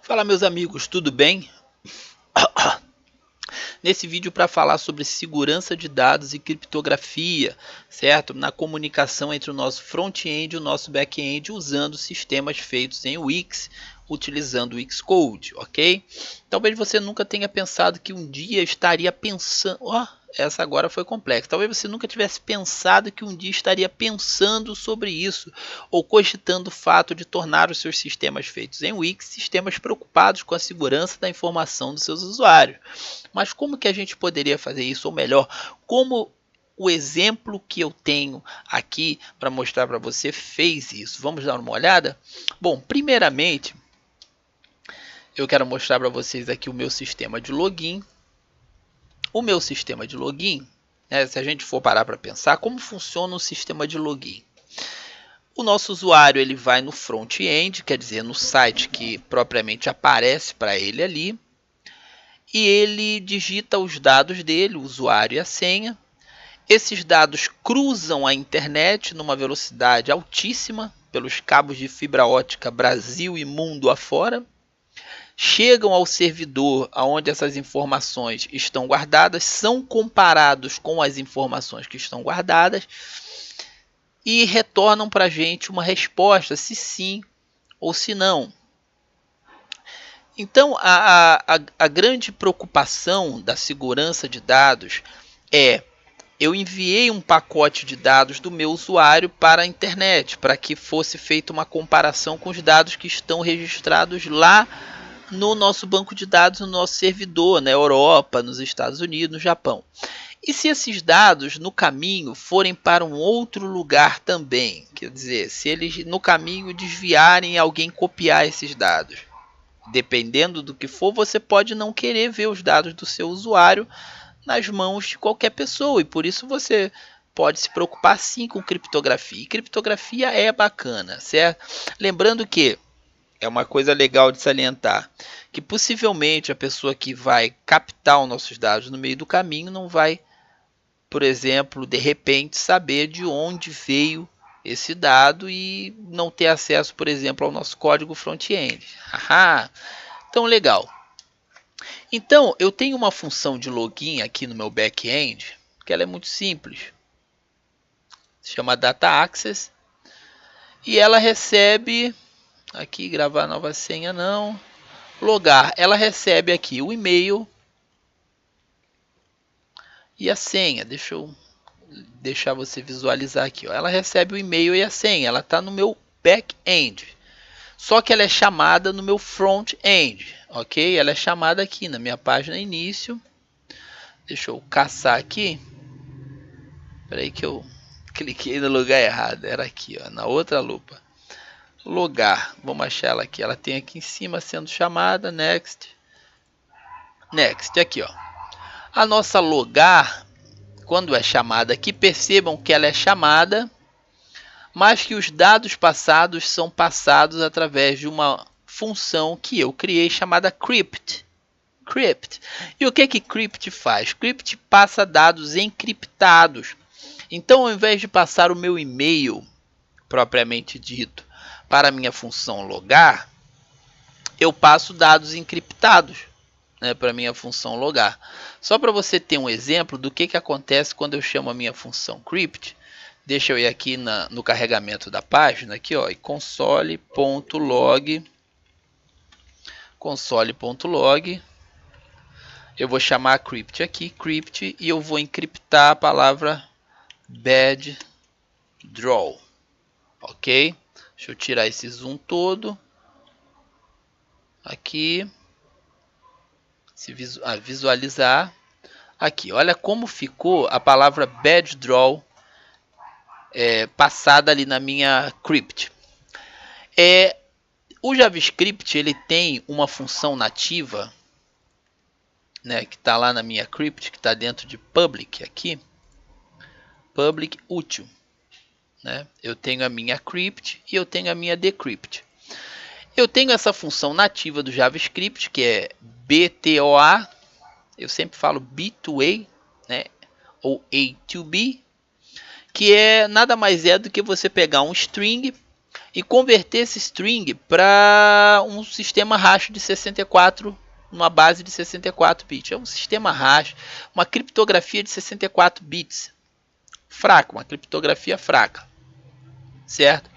Fala, meus amigos, tudo bem? Nesse vídeo para falar sobre segurança de dados e criptografia, certo? Na comunicação entre o nosso front-end e o nosso back-end usando sistemas feitos em Wix, utilizando o Xcode, ok? Talvez você nunca tenha pensado que um dia estaria pensando... essa agora foi complexa. Talvez você nunca tivesse pensado que um dia estaria pensando sobre isso, ou cogitando o fato de tornar os seus sistemas feitos em Wix sistemas preocupados com a segurança da informação dos seus usuários. Mas como que a gente poderia fazer isso? Ou melhor, como o exemplo que eu tenho aqui para mostrar para você fez isso? Vamos dar uma olhada? Bom, primeiramente, eu quero mostrar para vocês aqui o meu sistema de login. O meu sistema de login, se a gente for parar para pensar, como funciona o sistema de login? O nosso usuário ele vai no front-end, quer dizer, no site que propriamente aparece para ele ali, e ele digita os dados dele, o usuário e a senha. Esses dados cruzam a internet numa velocidade altíssima pelos cabos de fibra ótica Brasil e mundo afora. Chegam ao servidor onde essas informações estão guardadas, são comparados com as informações que estão guardadas e retornam para a gente uma resposta, se sim ou se não. Então, a grande preocupação da segurança de dados é: eu enviei um pacote de dados do meu usuário para a internet, para que fosse feita uma comparação com os dados que estão registrados lá no nosso banco de dados, no nosso servidor, na Europa, nos Estados Unidos, no Japão. E se esses dados no caminho forem para um outro lugar também? Quer dizer, se eles no caminho desviarem e alguém copiar esses dados. Dependendo do que for, você pode não querer ver os dados do seu usuário nas mãos de qualquer pessoa. E por isso você pode se preocupar sim com criptografia. E criptografia é bacana, certo? Lembrando que é uma coisa legal de salientar, que possivelmente a pessoa que vai captar os nossos dados no meio do caminho não vai, por exemplo, de repente saber de onde veio esse dado e não ter acesso, por exemplo, ao nosso código front-end. Então, legal. Então, eu tenho uma função de login aqui no meu back-end, que ela é muito simples. Se chama Data Access. E ela recebe... Aqui, gravar nova senha não. Logar. Ela recebe aqui o e-mail e a senha. Deixa eu deixar você visualizar aqui. Ela recebe o e-mail e a senha. Ela está no meu back-end. Só que ela é chamada no meu front-end. Ok? Ela é chamada aqui na minha página início. Deixa eu caçar aqui. Espera aí que eu cliquei no lugar errado. Era aqui, ó, na outra lupa. Logar. Vamos achar ela aqui. Ela tem aqui em cima sendo chamada. Next. Next. Aqui, ó. A nossa logar, quando é chamada aqui, percebam que ela é chamada, mas que os dados passados são passados através de uma função que eu criei chamada crypt. E o que crypt faz? Crypt passa dados encriptados. Então, ao invés de passar o meu e-mail propriamente dito para a minha função logar, eu passo dados encriptados, né, para a minha função logar. Só para você ter um exemplo do que acontece quando eu chamo a minha função crypt, deixa eu ir aqui no carregamento da página, aqui, ó, console.log, eu vou chamar a crypt aqui, crypt, e eu vou encriptar a palavra bad draw, ok? Deixa eu tirar esse zoom todo, aqui, visualizar, aqui, olha como ficou a palavra bad draw passada ali na minha crypt. O JavaScript ele tem uma função nativa, né, que está lá na minha crypt, que está dentro de public aqui, public útil, né? Eu tenho a minha crypt e eu tenho a minha decrypt. Eu tenho essa função nativa do JavaScript, que é BTOA, eu sempre falo B2A, né, ou A to B, que nada mais é do que você pegar um string e converter esse string para um sistema hash de 64, uma base de 64 bits. É um sistema hash, uma criptografia de 64 bits. Fraca, uma criptografia fraca. Certo?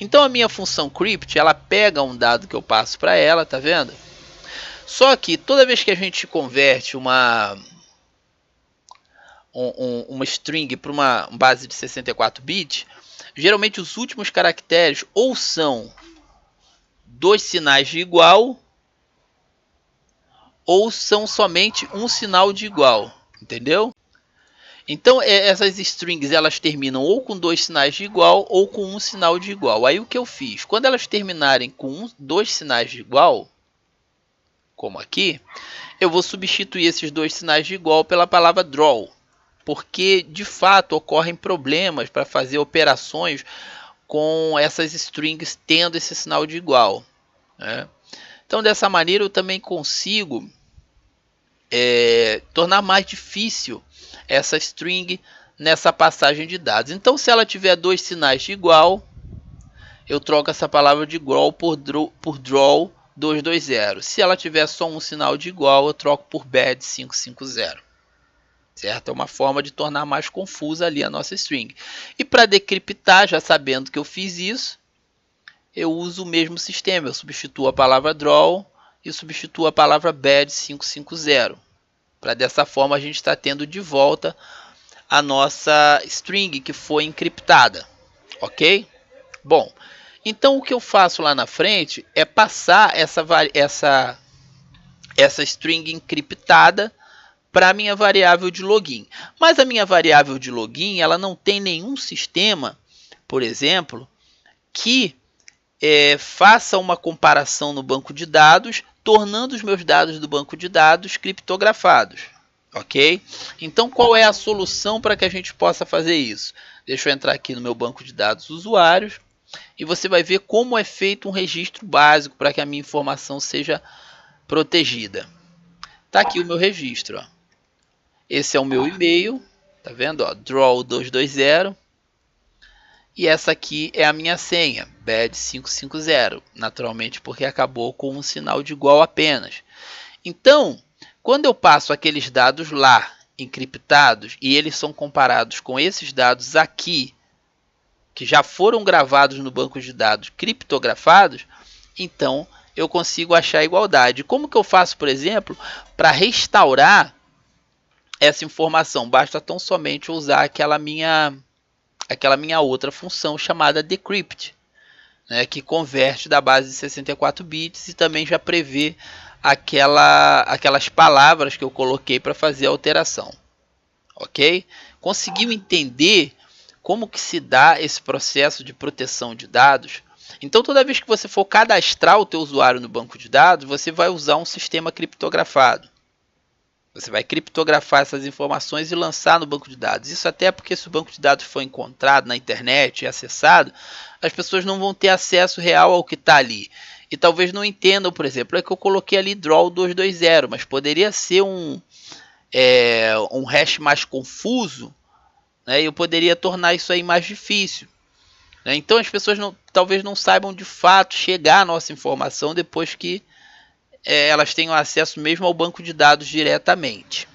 Então a minha função crypt, ela pega um dado que eu passo para ela, tá vendo? Só que toda vez que a gente converte uma string para uma base de 64 bits, geralmente os últimos caracteres ou são dois sinais de igual ou são somente um sinal de igual, entendeu? Então essas strings elas terminam ou com dois sinais de igual ou com um sinal de igual. Aí o que eu fiz? Quando elas terminarem com dois sinais de igual, como aqui, eu vou substituir esses dois sinais de igual pela palavra draw, porque de fato ocorrem problemas para fazer operações com essas strings tendo esse sinal de igual, né? Então dessa maneira eu também consigo tornar mais difícil essa string nessa passagem de dados. Então se ela tiver dois sinais de igual, eu troco essa palavra de igual por draw 220. Se ela tiver só um sinal de igual, eu troco por bad 550. Certo? É uma forma de tornar mais confusa ali a nossa string. E para decriptar, já sabendo que eu fiz isso, eu uso o mesmo sistema. Eu substituo a palavra draw e substituo a palavra bad 550. Para dessa forma a gente está tendo de volta a nossa string que foi encriptada. Ok? Bom, então o que eu faço lá na frente é passar essa string encriptada para a minha variável de login. Mas a minha variável de login ela não tem nenhum sistema, por exemplo, que faça uma comparação no banco de dados, tornando os meus dados do banco de dados criptografados. Ok? Então qual é a solução para que a gente possa fazer isso? Deixa eu entrar aqui no meu banco de dados usuários e você vai ver como é feito um registro básico para que a minha informação seja protegida. Está aqui o meu registro. Ó. Esse é o meu e-mail, tá vendo? Ó, draw220. E essa aqui é a minha senha, bad550, naturalmente porque acabou com um sinal de igual apenas. Então, quando eu passo aqueles dados lá encriptados e eles são comparados com esses dados aqui, que já foram gravados no banco de dados criptografados, então eu consigo achar a igualdade. Como que eu faço, por exemplo, para restaurar essa informação? Basta tão somente usar aquela minha outra função chamada decrypt, né, que converte da base de 64 bits e também já prevê aquelas palavras que eu coloquei para fazer a alteração. Ok? Conseguiu entender como que se dá esse processo de proteção de dados? Então toda vez que você for cadastrar o teu usuário no banco de dados, você vai usar um sistema criptografado. Você vai criptografar essas informações e lançar no banco de dados. Isso até porque se o banco de dados for encontrado na internet e acessado, as pessoas não vão ter acesso real ao que está ali. E talvez não entendam, por exemplo, é que eu coloquei ali draw220, mas poderia ser um hash mais confuso, né? Eu poderia tornar isso aí mais difícil. Né? Então as pessoas talvez não saibam de fato chegar à nossa informação depois que elas tenham acesso mesmo ao banco de dados diretamente.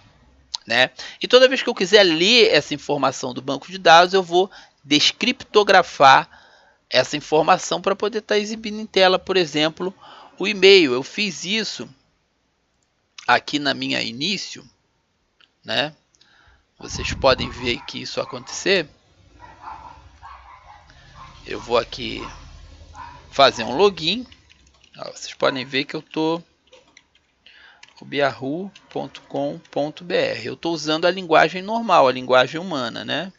Né? E toda vez que eu quiser ler essa informação do banco de dados, eu vou descriptografar essa informação para poder estar exibindo em tela, por exemplo, o e-mail. Eu fiz isso aqui na minha início, né? Vocês podem ver que isso acontecer. Eu vou aqui fazer um login. Ó, vocês podem ver que eu estou no yahoo.com.br. Eu estou usando a linguagem normal, a linguagem humana, né?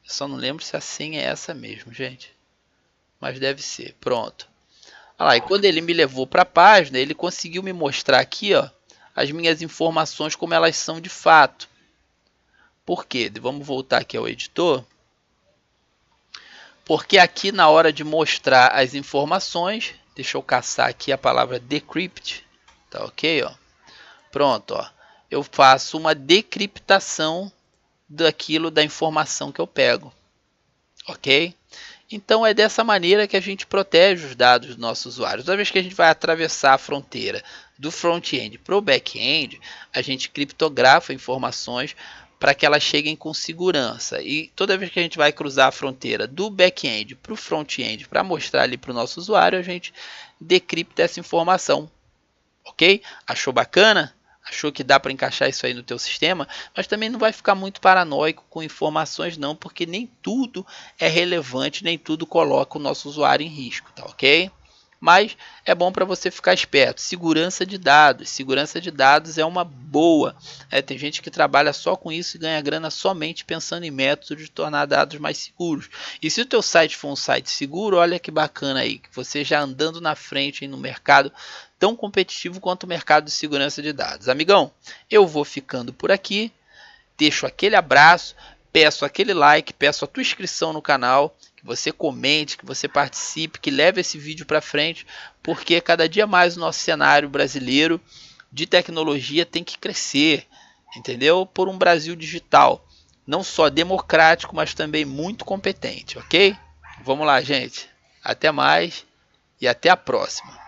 Eu só não lembro se a senha é essa mesmo, gente. Mas deve ser. Pronto. Olha lá, e quando ele me levou para a página, ele conseguiu me mostrar aqui, ó, as minhas informações como elas são de fato. Por quê? Vamos voltar aqui ao editor. Porque aqui na hora de mostrar as informações, deixa eu caçar aqui a palavra decrypt, tá ok? Ó. Pronto, ó. Eu faço uma decriptação da informação que eu pego, ok? Então é dessa maneira que a gente protege os dados dos nossos usuários. Toda vez que a gente vai atravessar a fronteira do front-end para o back-end, a gente criptografa informações para que elas cheguem com segurança. E toda vez que a gente vai cruzar a fronteira do back-end para o front-end para mostrar ali para o nosso usuário, a gente decripta essa informação. Ok? Achou bacana? Achou que dá para encaixar isso aí no teu sistema? Mas também não vai ficar muito paranoico com informações não, porque nem tudo é relevante, nem tudo coloca o nosso usuário em risco, tá ok? Mas é bom para você ficar esperto. Segurança de dados é uma boa. Tem gente que trabalha só com isso e ganha grana somente pensando em métodos de tornar dados mais seguros. E se o teu site for um site seguro, olha que bacana aí, que você já andando na frente aí no mercado tão competitivo quanto o mercado de segurança de dados. Amigão, eu vou ficando por aqui, deixo aquele abraço, peço aquele like, peço a tua inscrição no canal, que você comente, que você participe, que leve esse vídeo para frente, porque cada dia mais o nosso cenário brasileiro de tecnologia tem que crescer, entendeu? Por um Brasil digital, não só democrático, mas também muito competente, ok? Vamos lá, gente. Até mais e até a próxima.